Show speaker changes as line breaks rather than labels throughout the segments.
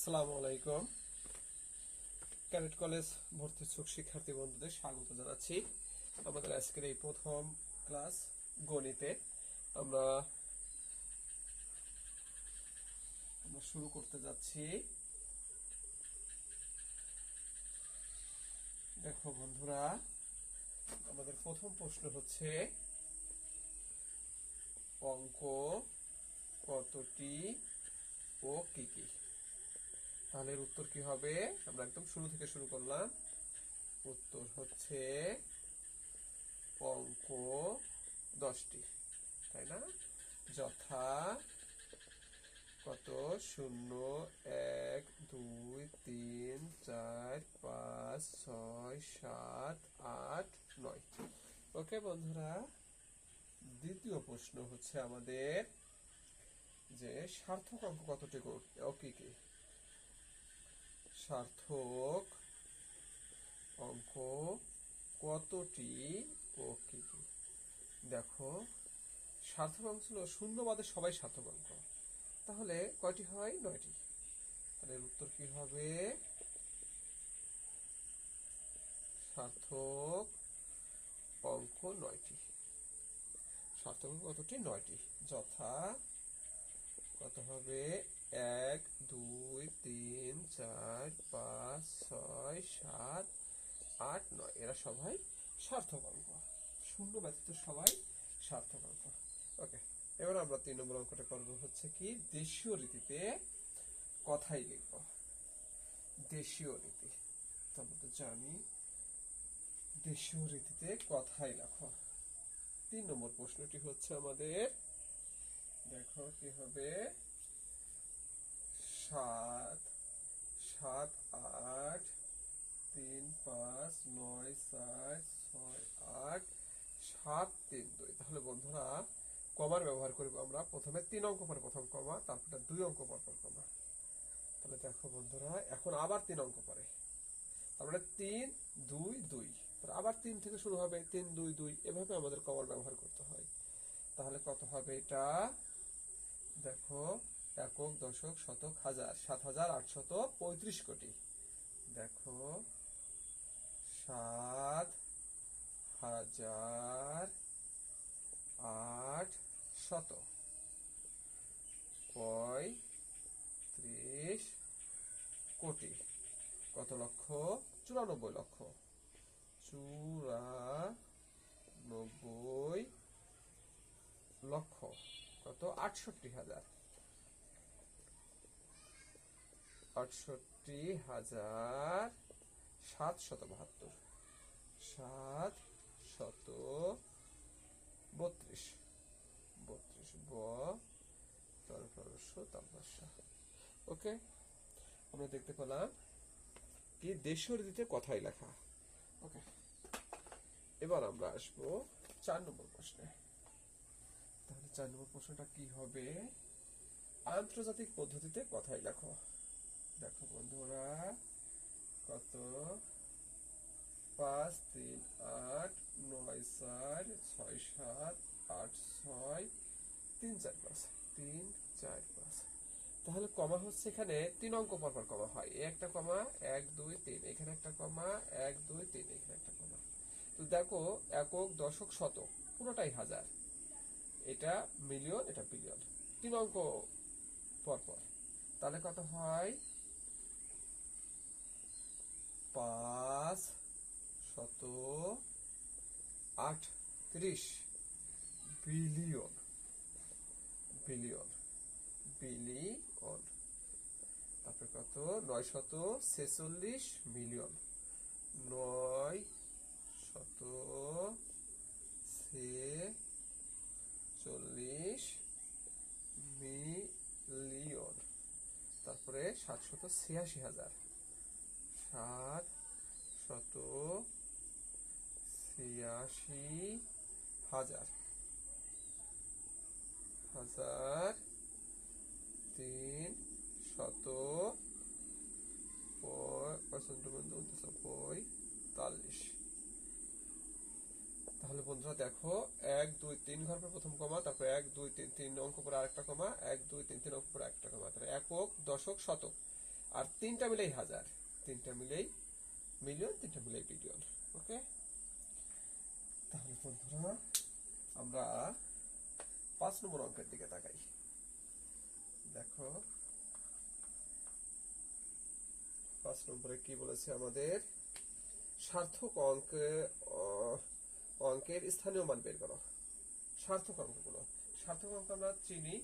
আসসালামু আলাইকুম। Cadet college ভর্তি ইচ্ছুক শিক্ষার্থী বন্ধুদের স্বাগত জানাচ্ছি আমাদের আজকের এই প্রথম ক্লাস গণিতে। আমরা শুরু করতে যাচ্ছি। দেখো বন্ধুরা, আমাদের প্রথম প্রশ্ন হচ্ছে অঙ্ক কতটি ও কি কি। তাহলে এর উত্তর কি হবে? আমরা একদম শুরু থেকে শুরু করলাম। উত্তর হচ্ছে অঙ্ক 10টি, তাই না? যথা কত? 0, 1, 2, 3, 4, 5, 6, 7, 8, 9। ওকে বন্ধুরা, দ্বিতীয় প্রশ্ন হচ্ছে আমাদের যে সার্থক অঙ্ক কতটি ও কি কি। সার্থক অঙ্ক কতটি ও কি কি। দেখো, সার্থক অঙ্ক ছিল শূন্য বাদে সবাই সার্থক অঙ্ক। তাহলে কয়টি হয়? 9টি। তাহলে উত্তর কি হবে? সার্থক অঙ্ক 9টি। সার্থক অঙ্ক কতটি? 9টি। যথা কত হবে? 1, 2, 3, 4, 5, 6, 7, 8, 9। এরা সবাই সার্থক অঙ্ক। শূন্য ব্যতীত সবাই সার্থক অঙ্ক। ওকে, এবার আমরা 3 নম্বর অঙ্কটা করব হচ্ছে কি, দেশীয় রীতিতে কথাই লিখব। দেশীয় রীতি তো আমরা তো জানি, দেশীয় রীতিতে কথাই লেখো। 3 নম্বর প্রশ্নটি হচ্ছে আমাদের, দেখো কি হবে, 7, 7, 8, 3, 5, 9, 4, 6, 8, 7, 3, 2। তাহলে বন্ধুরা, কমার ব্যবহার করব আমরা। প্রথমে 3 অঙ্ক পরে প্রথম কমা, তারপরে 2 অঙ্ক পর পর কমা। তাহলে দেখো বন্ধুরা, এখন আবার 3 অঙ্ক পরে, তারপরে 3, 2, 2, আবার 3 থেকে শুরু হবে, 3, 2, 2। এভাবে আমাদের কমার ব্যবহার করতে হয়। তাহলে কত হবে এটা? দেখো, একক, দশক, শতক, হাজার, 7,835 কোটি। দেখো, 7,835 কোটি। কত লক্ষ? 94 লক্ষ। 94 লক্ষ কত? 68,000। 68,772। 732 ব তরফরস্য। ওকে, আমরা দেখতে পেলাম কি দেশীয় রীতিতে কথাই লেখা। ওকে, এবার আমরা আসবো 4 নম্বর প্রশ্নে। তাহলে 4 নম্বর প্রশ্নটা কি হবে? আন্তর্জাতিক পদ্ধতিতে কথাই লেখো। দেখো বন্ধুরা, কত? 5, 3, 8, 9, 4, 6, 7, 8, 6, 3, 4, 5, 3, 4, 5। তাহলে কমা হচ্ছে এখানে 3 অঙ্ক পর পর কমা হয়। একটা কমা, 1, 2, 3, এখানে একটা কমা, 1, 2, 3, এখানে একটা কমা। তো দেখো, একক, দশক, শতক পুরোটাই হাজার। এটা মিলিয়ন, এটা বিলিয়ন। 3 অঙ্ক পর পর। তাহলে কত হয়? 538 বিলিয়ন। Billion, billion. তারপরে কত? 946 মিলিয়ন। 946 মিলিয়ন। তারপরে 786,000। 786,000 হাজার 345। তাহলে বন্ধুরা দেখো, 1, 2, 3 ঘর পর প্রথম কমা, তারপরে 1, 2, 3, 3 অঙ্ক পরে আরেকটা কমা, 1, 2, 3, 3 অঙ্ক পরে একটা কমা। তাহলে একক, দশক, শতক আর তিনটা মিলেই হাজার, তিনটা মিলেই মিলিয়ন, তিনটা মিলেই বিলিয়ন। ওকে, তাহলে বন্ধুরা আমরা 5 নম্বর অঙ্কের দিকে তাকাই। দেখো 5 নম্বরে কি বলেছে আমাদের, সার্থক অঙ্কের স্থানীয় মান বের করো। সার্থক অঙ্কগুলো, সার্থক অঙ্ক আমরা চিনি,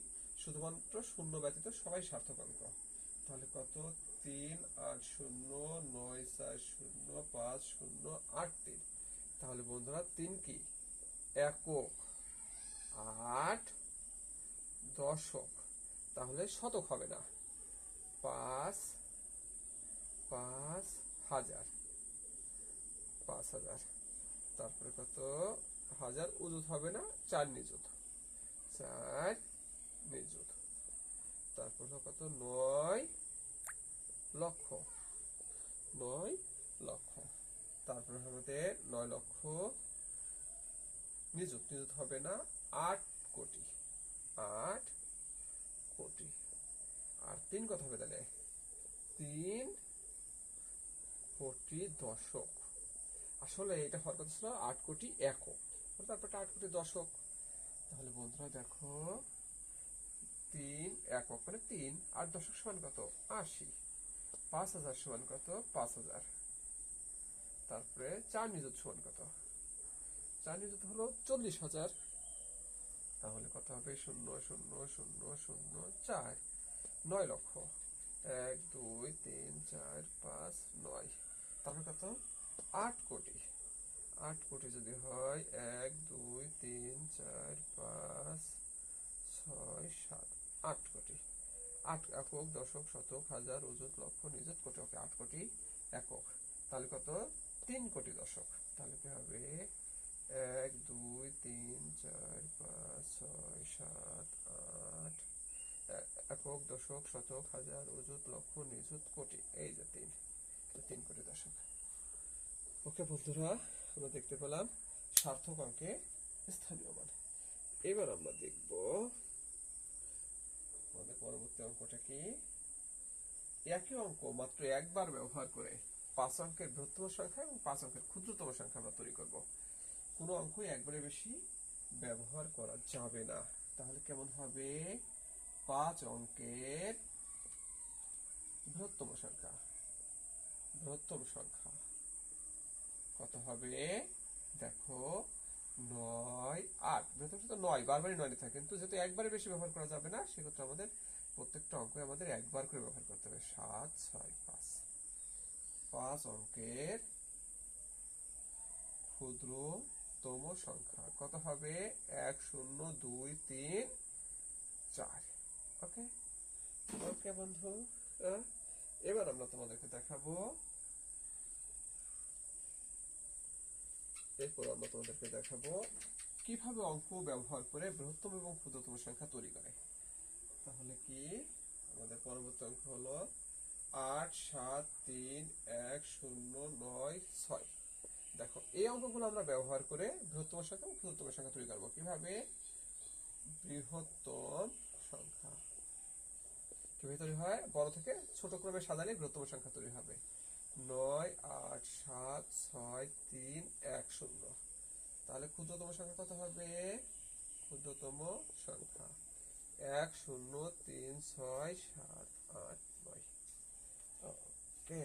শুধুমাত্র শূন্য ব্যতীত সবাই সার্থক অঙ্ক। তাহলে কত, 3 8 0 9 4 0 5 0 8 3। তাহলে বন্ধুরা 3 কি একক, 8 দশক, তাহলে শতক হবে না। 5 5,000, 5,000। তারপরে কত, হাজার উজুত হবে না, 4 নিযুত, 4 নিযুত। তারপর কত, 9 লক্ষ, 9 লক্ষ। তারপরে আমাদের 9 লক্ষ নিযুত, নিযুত হবে না, 8 কোটি, 8 কোটি। আর 3 কত হবে তাহলে, 3 কোটি দশক। আসলে এটা হওয়ার কথা ছিল 8 কোটি একক, তারপর 8 কোটি দশক। তাহলে বন্ধুরা দেখো 3 একক মানে 3, 8 দশক সমান কত, 80। 5,000 সমান কত, 5,000। তারপরে 4 নিযুত সমান কত, 4 নিযুত হলো 40,000। তাহলে কত হবে, 0 0 0 0 4, 9 লক্ষ। 1 2 3 4 5 9। তারপরে কত, 8 কোটি। 8 কোটি যদি হয়, 1 2 3 4 5 6 7, 8 কোটি। 8 একক, দশক, শতক, হাজার, অযুত, লক্ষ, নিযুত, কোটি। ওকে, 8 কোটি একক। তাহলে কত, 3 কোটি দশক। তাহলে কি হবে, 1 2 3 4 5 6 7 8, একক, দশক, শতক, হাজার, অযুত, লক্ষ, নিযুত, কোটি। এই যে 3 কোটি দশক। ওকে বন্ধুরা, আমরা দেখতে পেলাম সার্থক অঙ্কে স্থানীয় মান। এবার আমরা দেখব আমাদের পরবর্তী অঙ্কটা কি। একই অঙ্ক মাত্র একবার ব্যবহার করে 5 অঙ্কের বৃহত্তম সংখ্যা এবং 5 অঙ্কের ক্ষুদ্রতম সংখ্যা আমরা তৈরি করব। কোনো অঙ্কই একবারে বেশি ব্যবহার করা যাবে না। তাহলে কেমন হবে, 5 অঙ্কের বৃহত্তম সংখ্যা, বৃহত্তম সংখ্যা কত হবে, দেখো 9 8। বৃহত্তম সংখ্যা 9, বারবারই 9 থাকে, কিন্তু যেহেতু একবারে বেশি ব্যবহার করা যাবে না, সেক্ষেত্রে আমাদের প্রত্যেকটা অঙ্ক আমাদের একবার করে ব্যবহার করতে হবে। 7 6 5। 5 অঙ্কের ক্ষুদ্রতম সংখ্যা কত হবে, 1 0 2 3 4। ওকে, ওকে বন্ধু, এবার আমরা তোমাদেরকে দেখাবো, এরপর আমরা তোমাদেরকে দেখাবো কিভাবে অঙ্ক ব্যবহার করে বৃহত্তম এবং ক্ষুদ্রতম সংখ্যা তৈরি করে। তাহলে কি, আমাদের পরবর্তী অঙ্ক হলো 8 7 3 1 0 9 6। দেখো এই অঙ্কগুলো আমরা ব্যবহার করে বৃহত্তম সংখ্যা এবং ক্ষুদ্রতম সংখ্যা তৈরি করবো। কিভাবে, বৃহত্তম সংখ্যা কিভাবে তৈরি হয়, বড় থেকে ছোট ক্রমে সাজালে বৃহত্তম সংখ্যা তৈরি হবে। 9 8 7 6 3 1 0। তাহলে ক্ষুদ্রতম সংখ্যা কত হবে, ক্ষুদ্রতম সংখ্যা 1 0 3 6 7 8 9। ওকে,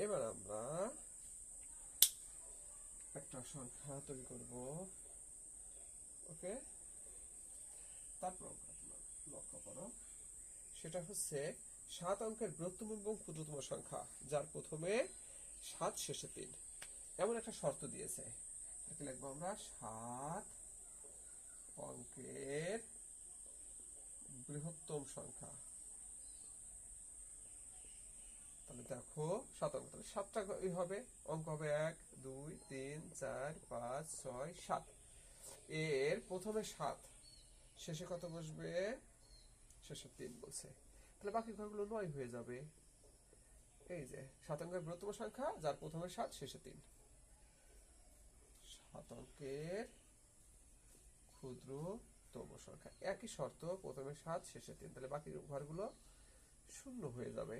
এবার আমরা একটা সংখ্যা তৈরি করব। ওকে, তারপর লক্ষ্য করো, সেটা হচ্ছে 7 অঙ্কের বৃহত্তম এবং ক্ষুদ্রতম সংখ্যা যার প্রথমে 7 শেষে 3। এমন একটা শর্ত দিয়েছে, লিখবো আমরা 7 অঙ্কের বৃহত্তম সংখ্যা। তাহলে দেখো 7 অঙ্ক, তাহলে 7টা হবে অঙ্ক হবে, 1 2 3 4 5 6 7। এর প্রথমে 7, শেষে কত বসবে, শেষে 3 বলছে। তাহলে বাকি ঘরগুলো 9 হয়ে যাবে। এই যে 7 অঙ্কের বৃহত্তম সংখ্যা যার প্রথমে 7 শেষে 3। 7 অঙ্কের ক্ষুদ্রতম সংখ্যা, একই শর্ত, প্রথমে 7 শেষে 3, তাহলে বাকি ঘরগুলো 0 হয়ে যাবে।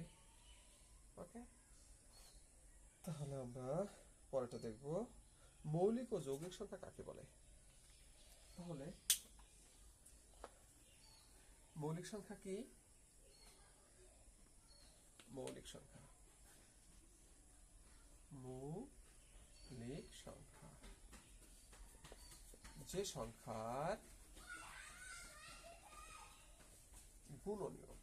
ওকে, তাহলে আমরা পরেরটা দেখব, মৌলিক ও যৌগিক সংখ্যা কাকে বলে। তাহলে মৌলিক সংখ্যা কি? মৌলিক সংখ্যা, মৌলিক সংখ্যা যে সংখ্যার গুণনীয়ক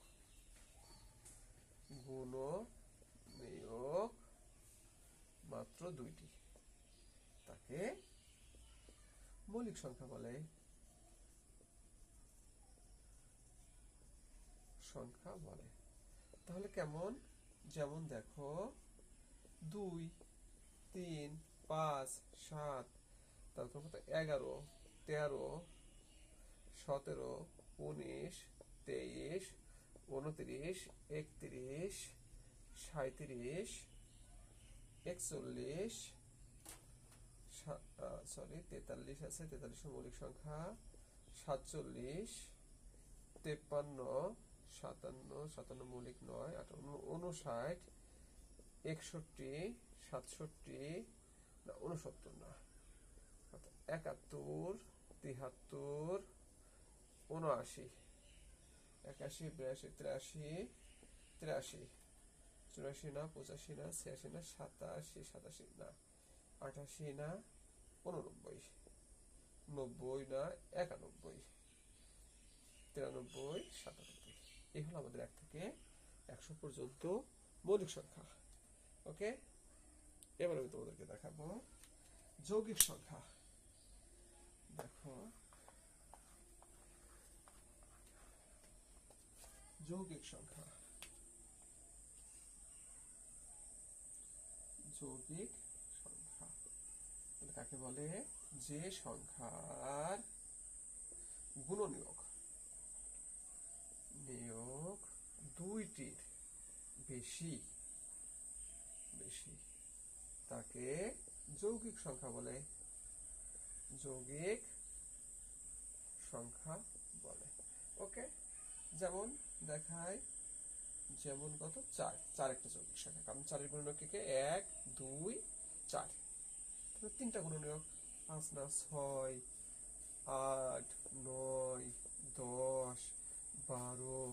মাত্র দুইটি, তাকে মৌলিক সংখ্যা বলে। তাহলে কেমন? যেমন দেখো, 2, 3, 5, 7, তারপর কত, 11, 13, 17, 19, 23, 29, 31, 37, 41, 43 আছে, 43 মৌলিক সংখ্যা, 47, 53, 57 মৌলিক নয়, 58, 61, 67, না 69 না, 71, 73, 79, 81, 82, 83, 83, 84 না, 85 না, 86 না, 87, 87 না, 88 না, 89, 90 না, 91, 93, 97। এই হলো আমাদের 1 থেকে 100 পর্যন্ত মৌলিক সংখ্যা। ওকে, এবার আমি তোমাদেরকে দেখাবো যৌগিক সংখ্যা। দেখো, যৌগিক সংখ্যা, যৌগিক সংখ্যা কাকে বলে? যে সংখ্যার গুণনীয়ক দুইটির বেশি, তাকে যৌগিক সংখ্যা বলে। যৌগিক সংখ্যা বলে। ওকে, যেমন দেখায়, যেমন কত, 4 একটা যৌগিক সংখ্যা, কারণ 4-এর গুণনীয়ক কে 1, 2, 4। তাহলে 3টা গুণনীয়ক, 5 না, 6, 8, 9, 10, 12,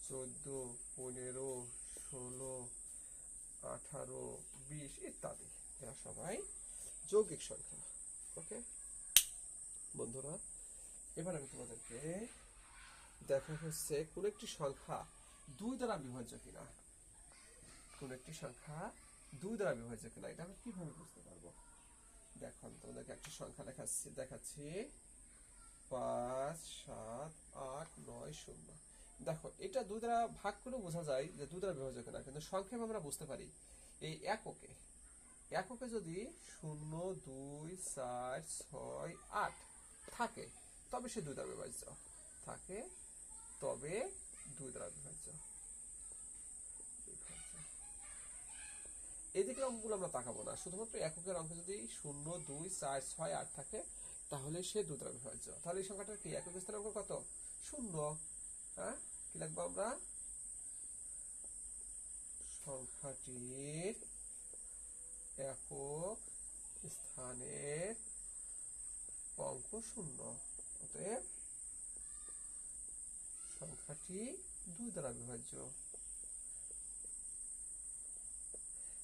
14, 15, 16, 18, 20 ইত্যাদি, এরা সবাই যৌগিক সংখ্যা। ওকে বন্ধুরা, এবার আমি তোমাদেরকে দেখা হচ্ছে কোন একটি সংখ্যা 2 দ্বারা বিভাজ্য কিনা। কোন একটি সংখ্যা 2 দ্বারা বিভাজ্য কিনা, এটা আমরা কিভাবে বুঝতে পারবো? দেখো, আমি তোমাদেরকে একটা সংখ্যা দেখাচ্ছি, 5, 7, 8, 9, 0। দেখো, এটা 2 দ্বারা ভাগ করে বোঝা যায় যে 2 দ্বারা বিভাজ্য কিনা, কিন্তু সংক্ষেপে আমরা বুঝতে পারি এই এককে যদি 0, 2, 4, 6, 8 থাকে, তবে সে 2 দ্বারা বিভাজ্য। এদিকে অঙ্কগুলো আমরা তাকাবো না, শুধুমাত্র এককের অঙ্ক যদি 0, 2, 4, 6, 8 থাকে, তাহলে সে 2 দ্বারা বিভাজ্য। তাহলে এই সংখ্যাটা কি? একক স্থানাঙ্ক কত? 0। হ্যাঁ, কি লিখবো আমরা? সংখ্যাটির একক স্থানের অঙ্ক 0, অতএব সংখ্যাটি 2 দ্বারা বিভাজ্য।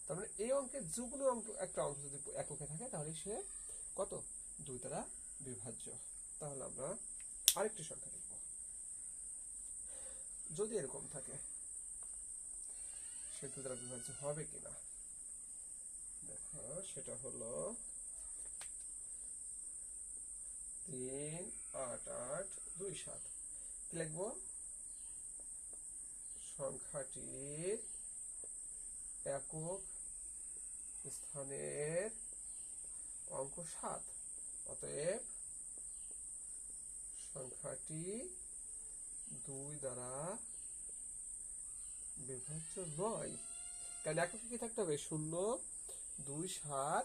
তার মানে এই অঙ্কের যুগ্ম অঙ্ক, একটা অঙ্ক যদি এককে থাকে, তাহলে সে কত? 2 দ্বারা বিভাজ্য। তাহলে আমরা আরেকটি সংখ্যা লিখব, যদি এরকম থাকে, সে 2 দ্বারা বিভাজ্য হবে কিনা। দেখো, সেটা হলো 3, 8, 8, 2, 7। কি লিখবো? সংখ্যাটির একক স্থানের অঙ্ক 7, অতএব সংখ্যাটি 2 দ্বারা বিভাজ্য নয়। কারণ এককে কি থাকতে হবে? 0, 2, 4,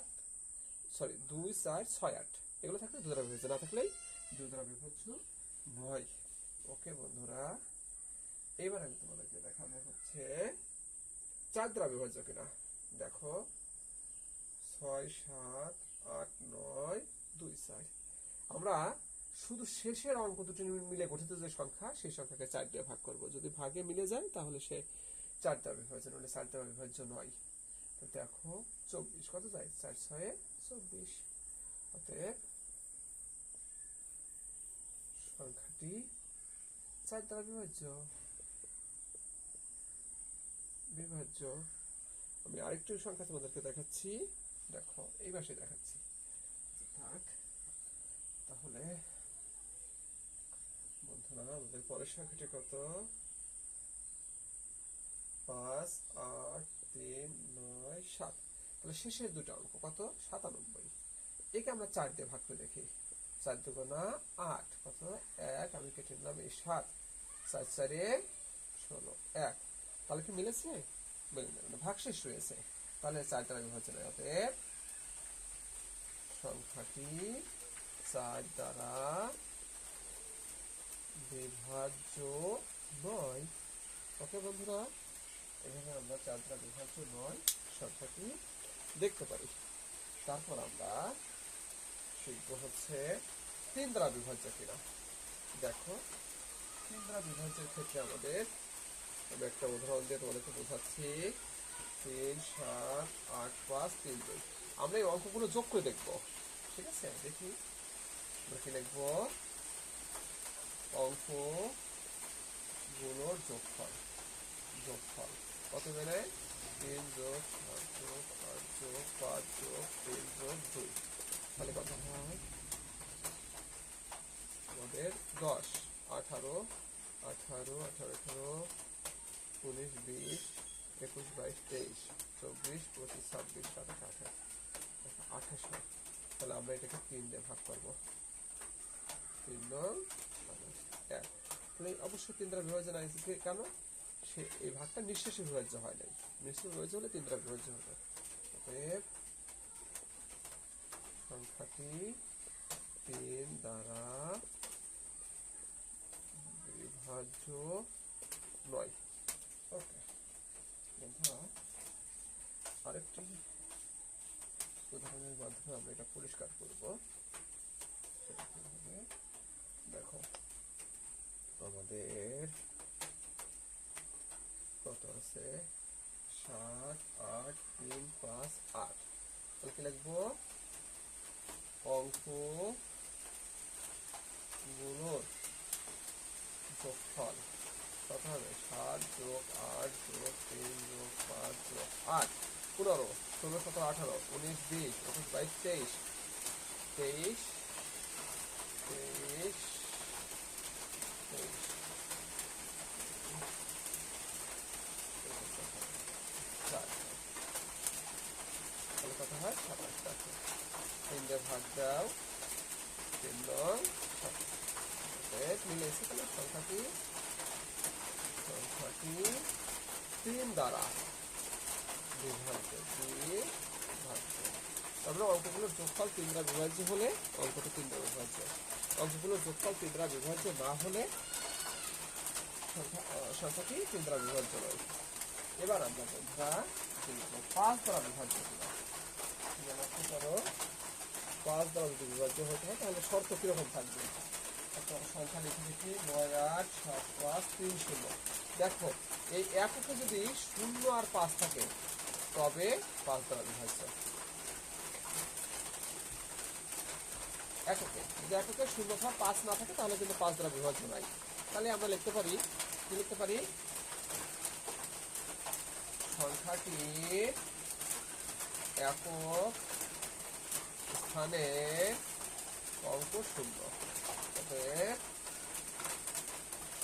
6, 8 এগুলো থাকলে 2 দ্বারা বিভাজ্য, না থাকলেই 2 দ্বারা বিভাজ্য নয়। ওকে বন্ধুরা, এবার আমি তোমাদেরকে দেখাবো হচ্ছে 4 দ্বারা বিভাজ্য কিনা। দেখো 6 7 8 9 2 4। আমরা শুধু শেষের অঙ্ক দুটি মিলে গঠিত যে সংখ্যা সেই সংখ্যাকে 4 দিয়ে ভাগ করব। যদি ভাগে মিলে যায় তাহলে সে 4 দ্বারা বিভাজ্য, হলে 4 দ্বারা বিভাজ্য নয়। তো দেখো 24 কত যায়, 4 6 24। অতএব সংখ্যাটি 4 দ্বারা বিভাজ্য। আমি আরেকটু সংখ্যা তোমাদেরকে দেখাচ্ছি, দেখো এই পাশে দেখাচ্ছি। থাক, তাহলে বন্ধুরা আমাদের পরের সংখ্যাটি কত, 5 8 3 9 7। তাহলে শেষের দুটো অঙ্ক কত, 97। একে আমরা 4 দিয়ে ভাগ করে দেখি। 4 দুগুণা 8 কত, 1। আমি কেটে নিলাম এই 7, 4 4 16 1। তাহলে কি মিলেছে, ভাগশেষ রয়েছে, তাহলে 4 দ্বারা বিভাজ্য নয়। অতএব সংখ্যাটি 4 দ্বারা বিভাজ্য নয়। ওকে বন্ধুরা, এখানে আমরা 4 দ্বারা বিভাজ্য নয় সংখ্যাটি দেখতে পারি। তারপর আমরা শিখবো হচ্ছে 3 দ্বারা বিভাজ্য কিনা। দেখো 3 দ্বারা বিভাজ্যের ক্ষেত্রে আমাদের, আমি একটা উদাহরণ দিয়ে তোমাদেরকে বোঝাচ্ছি। 3 7 8 5 3 2। আমরা এই অঙ্কগুলো যোগ করে দেখবো, ঠিক আছে। দেখি আমরা কি লিখবো, অঙ্কগুলোর যোগফল কত বেড়ে, 3 যোগ 7 যোগ 8 যোগ 5 যোগ 3 যোগ 2। তাহলে কত হয় আমাদের 10 18 18 18 18 19 20 21 22 23 24 25 26 27 28 28 হয়। তাহলে আমরা এটাকে 3 দিয়ে ভাগ করবো। 3 9 1। তাহলে অবশ্যই 3 দ্বারা বিভাজ্য নাই, কেন, সে এই ভাগটা নিঃশেষে বিভাজ্য হয় নাই। নিঃশেষে বিভাজ্য হলে 3 দ্বারা বিভাজ্য হবে। অতএব সংখ্যাটি 3 দ্বারা বিভাজ্য নয়। ওকে বন্ধুরা, আরেকটি উদাহরণের মাধ্যমে আমরা এটা পরিষ্কার করব। দেখো আমাদের কত আছে, 7 8 3 5 8। তাহলে কি লিখবো, অঙ্কগুলোর যোগফল কত হবে, 7 যোগ 8 যোগ 3 যোগ 5 যোগ 8 15 16 17 18 19 20 21 22 23 23 23 23। তাহলে কত হয়, 27। 3 দিয়ে ভাগ দাও, 3 9 27 মিলেছে। তাহলে সংখ্যাটি 3 দ্বারা বিভাজ্য। তারপরে অঙ্কগুলোর যোগফল 3 দ্বারা বিভাজ্য হলে অঙ্কটি 3 দ্বারা বিভাজ্য। অঙ্কগুলোর যোগফল 3 দ্বারা বিভাজ্য না হলে সংখ্যাটি 3 দ্বারা বিভাজ্য নয়। এবার আমরা বন্ধুরা 5 দ্বারা বিভাজ্য কিনা। লক্ষ্য করো, 5 দ্বারা যদি বিভাজ্য হতে হয় তাহলে শর্ত কিরকম থাকবে। সংখ্যা লিখে লিখি 9 8 7 5 3 0। দেখো এই এককে যদি 0 আর 5 থাকে তবে 5 দ্বারা বিভাজ্য। এককে যদি এককে 0 বা 5 না থাকে তাহলে কিন্তু 5 দ্বারা বিভাজ্য নাই। তাহলে আমরা লিখতে পারি, কি লিখতে পারি, সংখ্যাটির একক স্থানে অঙ্ক 0। অতএব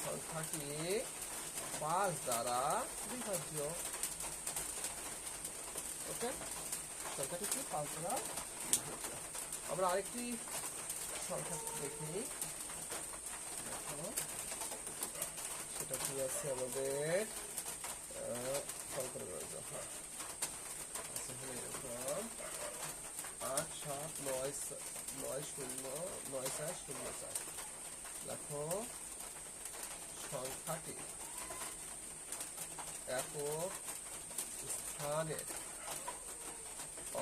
সংখ্যাটি 5 দ্বারা বিভাজ্য। ওকে, সংখ্যাটি কি 5 দ্বারা বিভাজ্য। আমরা আরেকটি সংখ্যা দেখি, সেটা কি আছে আমাদের সংখ্যা রয়েছে। হ্যাঁ, এরকম 8 7 9 9 0 9 4 0 4। দেখো সংখ্যাটি একক স্থানের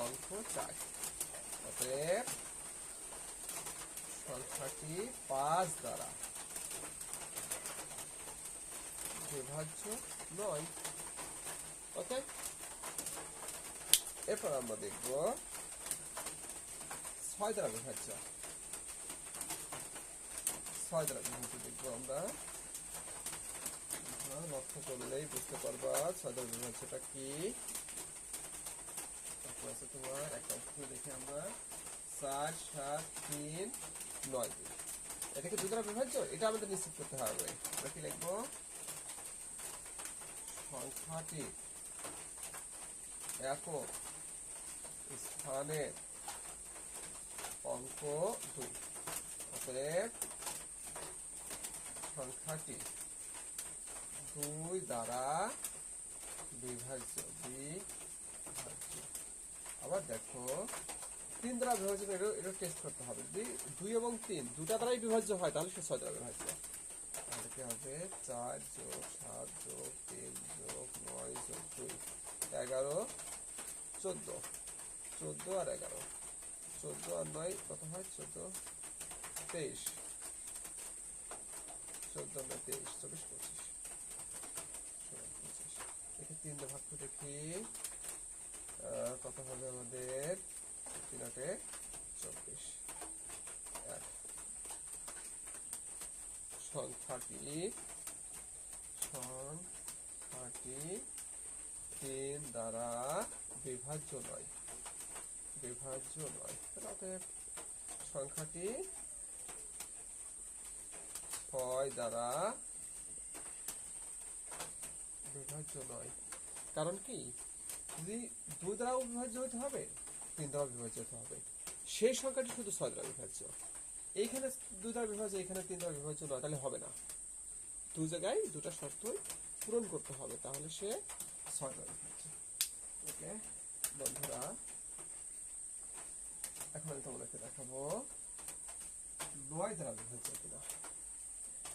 অঙ্ক চাই। অতএব সংখ্যাটি 5 দ্বারা বিভাজ্য নয়। ওকে, এরপর আমরা দেখব 6 দ্বারা বিভাজ্য। 6 দ্বারা বিভাজ্য দেখবো আমরা। লক্ষ্য করলেই বুঝতে পারবা 6 দ্বারা বিভাজ্যটা কি। তোমার একটা দেখি আমরা 4, 7, 3, 9 এটাকে 2 দ্বারা বিভাজ্য, এটা আমাদের নিশ্চিত করতে হবে। আমরা কি লিখবো? সংখ্যাটি একক স্থানের অঙ্ক 2। অতএব সংখ্যাটি 2 দ্বারা বিভাজ্য। আবার দেখো 3 দ্বারা বিভাজ্য, এটা টেস্ট করতে হবে। যদি 2 এবং 3 দুটা দ্বারাই বিভাজ্য হয় তাহলে সে 6 দ্বারা বিভাজ্য। তাহলে কি হবে? 4 যোগ 7 যোগ 3 যোগ 9 যোগ 2 11 14। 14 আর 11, 14 আর 9 কত হয়? 14 23, 14 আর 23 24 25। একে 3 দিয়ে ভাগ করে দেখি কত হবে আমাদের? 3 × 24। সংখ্যাটি 3 দ্বারা বিভাজ্য নয়। অতএব সংখ্যাটি 6 দ্বারা বিভাজ্য নয়। কারণ কি? যদি 2 দ্বারাও বিভাজ্য হতে হবে, 3 দ্বারাও বিভাজ্য হতে হবে, সেই সংখ্যাটি শুধু 6 দ্বারা বিভাজ্য। এইখানে 2 দ্বারা বিভাজ্য, এখানে 3 দ্বারা বিভাজ্য নয়, তাহলে হবে না। 2 জায়গায় 2টা শর্তই পূরণ করতে হবে, তাহলে সে 6 দ্বারা বিভাজ্য। ওকে বন্ধুরা, এখন আমি তোমাদেরকে দেখাবো 9 দ্বারা বিভাজ্য কিনা।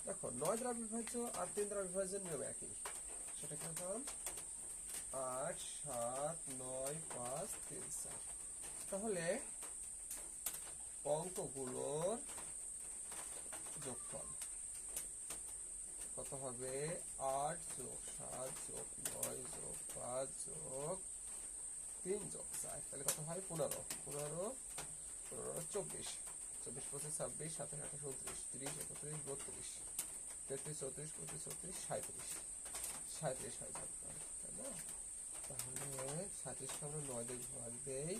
দেখো 9 দ্বারা বিভাজ্য আর 3 দ্বারা বিভাজ্যের নিয়ম একই। সেটা কিরকম? 8, 7, 9, 5, 3, 4। তাহলে অঙ্কগুলোর যোগফল কত হবে? 8 যোগ 7 যোগ 9 যোগ 5 যোগ 3 যোগ 4। তাহলে কত হয়? 15। 15, 24, 24, 25, 26, 27, 28, 29, 30, 31, 32, 33, 34, 35, 36, 37, 37 হয়ে যাবে, তাই না? তাহলে 37 কে আমরা 9 দিয়ে ভাগ দেই,